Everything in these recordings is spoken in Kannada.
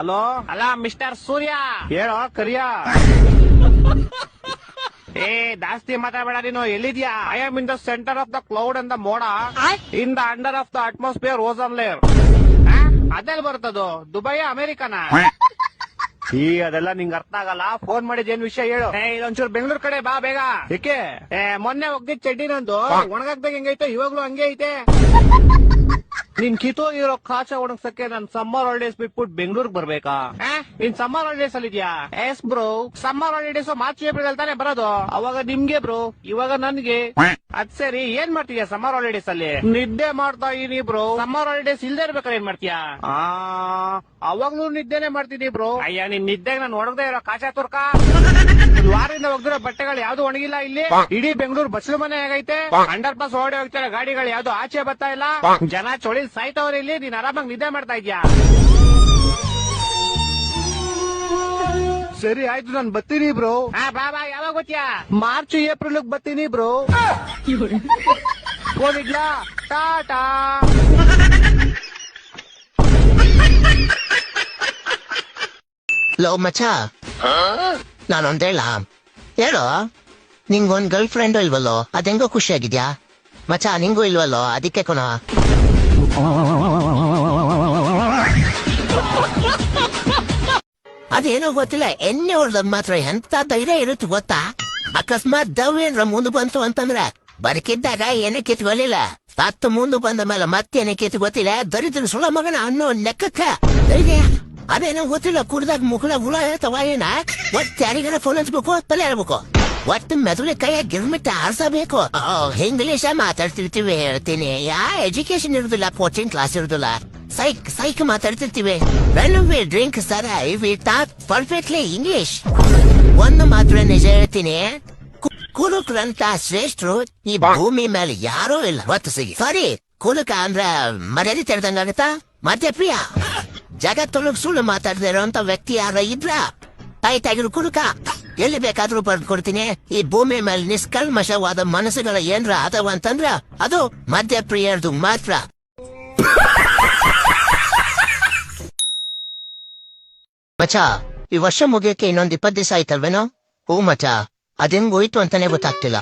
ಹಲೋ, ಅಲ್ಲ ಮಿಸ್ಟರ್ ಸೂರ್ಯ. ಹೇಳೋ ಕರಿಯ. ಜಾಸ್ತಿ ಮಾತಾಡಬೇಡ ನೀನು. ಎಲ್ಲಿದ್ಯಾ? I am in the centre of the cloud and the ಮೋಡ, in the under of the atmosphere ozone layer. ಅದೆಲ್ಲ ಬರ್ತದು? ದುಬೈ ಅಮೆರಿಕನ? ಅದೆಲ್ಲ ನಿಂಗೆ ಅರ್ಥ ಆಗಲ್ಲ. ಫೋನ್ ಮಾಡಿದ್ ಏನ್ ವಿಷಯ ಹೇಳು. ಇದೊಂಚೂರು ಬೆಂಗಳೂರು ಕಡೆ ಬಾ ಬೇಗ. ಏಕೆ? ಮೊನ್ನೆ ಹೋಗ್ದಿದ್ ಚಡ್ಡಿ ನಂದು ಒಣಗಾಕ್ದಾಗ ಹೆಂಗೈತೆ, ಇವಾಗ್ಲೂ ಹಂಗೆ ಐತೆ. ನಿನ್ ಕಿತ್ತೋಗಿರೋ ಕಾಚ ಒಣಗ್ಸಕ್ಕೆ ನಾನ್ ಸಮ್ಮರ್ ಹಾಲಿಡೇಸ್ ಬಿಟ್ಬಿಟ್ಟು ಬೆಂಗಳೂರಿಗೆ ಬರ್ಬೇಕಾ? ನೀನ್ ಸಮ್ಮರ್ ಹಾಲಿಡೇಸ್ ಅಲ್ಲಿ ಇದ್ಯಾ? S bro. Summer holidays March April ಅಲ್ಲಿ ತಾನೇ ಬರೋದು. ಅವಾಗ ನಿಮ್ಗೆ ಬ್ರೋ, ಇವಾಗ ನನ್ಗೆ. ಅದ್ ಸರಿ, ಏನ್ ಮಾಡ್ತೀಯ ಸಮ್ಮರ್ ಹಾಲಿಡೇಸ್ ಅಲ್ಲಿ? ನಿದ್ದೆ ಮಾಡ್ತಾ ಇದೀನಿ ಬ್ರೋ. ಸಮ್ಮರ್ ಹಾಲಿಡೇಸ್ ಇಲ್ದೇ ಇರ್ಬೇಕಾದ್ರೆ ಏನ್ ಮಾಡ್ತೀಯಾ? ಅವಾಗ್ಲೂ ನಿದ್ದೆನೆ ಮಾಡ್ತೀನಿ ಬ್ರೋ. ಅಯ್ಯ, ನಿನ್ ನಿದ್ದೆಗೆ ನಾನು ಒಣಗದೆ ಇರೋ ಕಾಚಾ ತುರ್ಕ. ವಾರದಿಂದ ಒಗ್ದಿರೋ ಬಟ್ಟೆಗಳು ಯಾವ್ದು ಒಣಗಿಲ್ಲ ಇಲ್ಲಿ. ಇಡೀ ಬೆಂಗಳೂರು ಬಸ್ಲು ಮನೆ ಆಗೈತೆ. ಅಂಡರ್ ಪಾಸ್ ಓಡಿ ಹೋಗ್ತಾರೆ ಗಾಡಿಗಳು, ಯಾವ್ದು ಆಚೆ ಬರ್ತಾ ಇಲ್ಲ. ಜನ ಚೊಳಿ ಸಾಯ್ತವ್ರೆ ಇಲ್ಲಿ. ನೀನ್ ಆರಾಮಾಗಿ ನಿದ್ದೆ ಮಾಡ್ತಾ ಇದ್ಯಾ? ಸರಿ ಆಯ್ತು, ನಾನ್ ಬರ್ತೀನಿ ಬ್ರೋ. ಬಾ ಬಾ. ಯಾವಾಗ ಗೊತ್ತ್ಯಾ? ಮಾರ್ಚ್ ಏಪ್ರಿಲ್ ಬರ್ತೀನಿ ಬ್ರೋ. ಫೋನ್ ಇಡ್ಲಾ? ಟಾಟಾ. ಲೋ ಮಚ್ಚ, ನಾನೊಂದ್ ಹೇಳು, ನಿಂಗೊಂದ್ ಗರ್ಲ್ ಫ್ರೆಂಡ್ ಇಲ್ವಲ್ಲೋ? ಅದೆಂಗೋ ಖುಷಿಯಾಗಿದ್ಯಾ ಮಚ್ಚ? ನಿಂಗೂ ಇಲ್ವಲ್ಲೋ? ಅದಕ್ಕೆ ಕೊನ ಅದೇನೋ ಗೊತ್ತಿಲ್ಲ, ಎಣ್ಣೆ ಹೊಡೆದ್ ಮಾತ್ರ ಎಂತ ಧೈರ್ಯ ಇರುತ್ತೆ ಗೊತ್ತಾ? ಅಕಸ್ಮಾತ್ ದವ್ ಏನ್ರ ಮುಂದೆ ಬಂತು ಅಂತಂದ್ರೆ ಬದುಕಿದ್ದಾಗ ಏನೇ ಕಿತ್ಕೊಲಿಲ್ಲ, ಸತ್ತು ಮುಂದೆ ಬಂದ ಮೇಲೆ ಮತ್ತೇನೇ ಕಿತ್ಕೊತಿಲ್ಲ. ದರಿದ್ರ ಸುಳ ಮಗನ ಅನ್ನೋ ಲೆಕ್ಕಕ್ಕ ಧೈರ್ಯ ಅದೇನೋ ಗೊತ್ತಿಲ್ಲ. ಕುಡ್ದಾಗ ಮುಖದ ಹುಳ ಹೇಳ್ತವ ಏನ? ಒಟ್ಟು ಯಾರಿಗಾರ ಫೋನ್ ಹಚ್ಬೇಕು, ತಲೆ ಹೇಳ್ಬೇಕು, ಒಟ್ಟು ಮೆದುಳಿ ಕೈಯ ಗಿರ್ಮಿಟ್ಟ ಆರ್ಸಬೇಕು. ಇಂಗ್ಲೀಷ ಮಾತಾಡ್ತಿರ್ತೀವಿ, ಹೇಳ್ತೀನಿ. ಎಜುಕೇಶನ್ ಇರುದಿಲ್ಲ, ಕೋಚಿಂಗ್ ಕ್ಲಾಸ್ ಇರುದಿಲ್ಲ, ಸೈಕ್ ಮಾತಾಡ್ತಿರ್ತೀವಿ. ವೆನ್ ವಿ ಡ್ರಿಂಕ್ ಸರ ವಿ ಟಾಕ್ ಪರ್ಫೆಕ್ಟ್ಲಿ ಇಂಗ್ಲಿಷ್. ಒಂದು ಮಾತ್ರ ನಿಜ ಹೇಳ್ತೀನಿ, ಕುಲುಕ್ರಂತ ಶ್ರೇಷ್ಠರು ಈ ಭೂಮಿ ಮೇಲೆ ಯಾರೂ ಇಲ್ಲ. ಒತ್ತು ಸಿಗಿ ಸಾರಿ, ಕುಲುಕ ಅಂದ್ರ ಮರ್ಯಾದೆ ತೆರೆದಂಗಾಗತ್ತಾ? ಮಧ್ಯಪ್ರಿಯ ಜಗತ್ತೊಳಗ್ ಸುಳ್ಳು ಮಾತಾಡದೇ ಇರೋಂತ ವ್ಯಕ್ತಿ ಯಾರ ಇದ್ರ ತಾಯಿತಾಗಿರು ಕುಲುಕ. ಎಲ್ಲಿ ಬೇಕಾದ್ರೂ ಬರ್ದು ಕೊಡ್ತೀನಿ. ಈ ಭೂಮಿ ಮೇಲೆ ನಿಷ್ಕಲ್ಮಶವಾದ ಮನಸ್ಸುಗಳ ಏನ್ರ ಆದವ ಅಂತಂದ್ರ ಅದು ಮಧ್ಯಪ್ರಿಯರ್ದು ಮಾತ್ರ. ಮಚ, ಈ ವರ್ಷ ಮುಗಿಯಕ್ಕೆ ಇನ್ನೊಂದ್ 20 ದಿವಸ ಆಯ್ತಲ್ವೇನೋ? ಹೂ ಮಚ, ಅದೆಂಗ್ ಹೋಯ್ತು ಅಂತಾನೆ ಗೊತ್ತಾಗ್ತಿಲ್ಲ.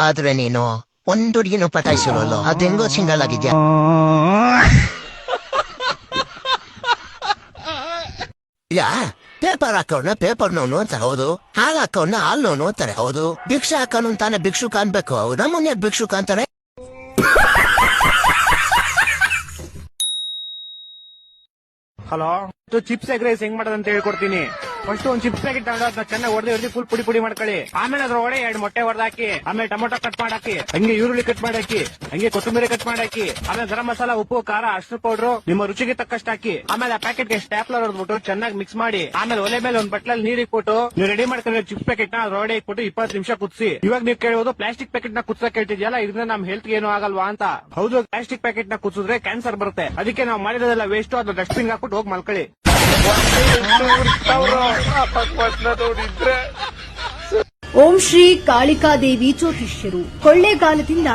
ಆದ್ರೆ ನೀನು ಒಂದ್ ಹುಡುಗಿನೂ ಪಟಾಯಿಸಿರೋಲ್ಲ, ಅದೆಂಗೋ ಸಿಂಗಲ್ ಆಗಿದ್ಯಾ? ಇಲ್ಲ, ಪೇಪರ್ ಹಾಕೋಣ ಪೇಪರ್ ನೋನು ಅಂತಾರೆ, ಹೌದು. ಹಾಲು ಹಾಕೋಣ ಹಾಲು ನೋನು ಅಂತಾರೆ, ಹೌದು. ಭಿಕ್ಷೆ ಹಾಕೋನು ಅಂತಾನೆ ಭಿಕ್ಷುಕ ಅನ್ಬೇಕು, ನಮ್ಮನ್ನ ಭಿಕ್ಷುಕ ಅಂತಾರೆ. ಹಲೋ, ಚಿಪ್ಸ್ ಎಗ್ ರೈಸ್ ಹೆಂಗ್ ಮಾಡೋದಂತ ಹೇಳ್ಕೊಡ್ತೀನಿ. ಫಸ್ಟ್ ಒಂದ್ ಚಿಪ್ಸ್ ಪ್ಯಾಕೆಟ್ ತಗೊಂಡು ಅದನ್ನ ಚೆನ್ನಾಗಿ ಹೊಡೆದು ಫುಲ್ ಪುಡಿ ಮಾಡ್ಕೊಳ್ಳಿ. ಆಮೇಲೆ ಅದ್ರೊಳಗೆ 2 ಮೊಟ್ಟೆ ಹೊಡೆದಾಕಿ, ಆಮೇಲೆ ಟೊಮೊಟೊ ಕಟ್ ಮಾಡಾಕಿ, ಹಂಗೆ ಈರುಳ್ಳಿ ಕಟ್ ಮಾಡಾಕಿ, ಹಂಗೆ ಕೊತ್ತಂಬರಿ ಕಟ್ ಮಾಡಾಕಿ, ಆಮೇಲೆ ಗರಂ ಮಸಾಲ, ಉಪ್ಪು, ಖಾರ, ಅರಿಶಿನ ಪೌಡರ್ ನಿಮ್ಮ ರುಚಿಗೆ ತಕ್ಕಷ್ಟು ಹಾಕಿ. ಆಮೇಲೆ ಆ ಪ್ಯಾಕೆಟ್ ಗೆ ಸ್ಟ್ಯಾಪ್ಲರ್ ಹೊಡೆದ್ಬಿಟ್ಟು ಚೆನ್ನಾಗಿ ಮಿಕ್ಸ್ ಮಾಡಿ, ಆಮೇಲೆ ಒಲೆ ಮೇಲೆ ಒಂದ್ ಬಟ್ಲಲ್ಲಿ ನೀರು ಇಟ್ಬಿಟ್ಟು ನೀವು ರೆಡಿ ಮಾಡ್ಕೊಂಡ್ರೆ ಚಿಪ್ಸ್ ಪ್ಯಾಕೆಟ್ ನ ಅದ್ರೊಳಗೆ ಇಟ್ಬಿಟ್ಟು 20 ನಿಮಿಷ ಕುದಿಸಿ. ಇವಾಗ ನೀವು ಕೇಳಬಹುದು ಪ್ಲಾಸ್ಟಿಕ್ ಪ್ಯಾಕೆಟ್ ನ ಕುದಿಸಕ್ ಹೇಳ್ತಿದ್ಯಲ್ಲ, ಇದರಿಂದ ನಮ್ ಹೆಲ್ತ್ ಏನು ಆಗಲ್ವಾ ಅಂತ. ಹೌದು, ಪ್ಲಾಸ್ಟಿಕ್ ಪ್ಯಾಕೆಟ್ ನ ಕುದಿಸಿದ್ರೆ ಕ್ಯಾನ್ಸರ್ ಬರುತ್ತೆ. ಅದಕ್ಕೆ ನಾವು ಮಾಡಿರೋದೆಲ್ಲ ವೇಸ್ಟ್, ಅದು ಡಸ್ಟ್ಬಿನ್ ಹಾಕ್ಬಿಟ್ಟು ಹೋಗಿ ಮಲ್ಕೊಳ್ಳಿ. ಓಂ ಶ್ರೀ ಕಾಳಿಕಾದೇವಿ ಜ್ಯೋತಿಷ್ಯರು ಕೊಳ್ಳೇಗಾಲದಿಂದ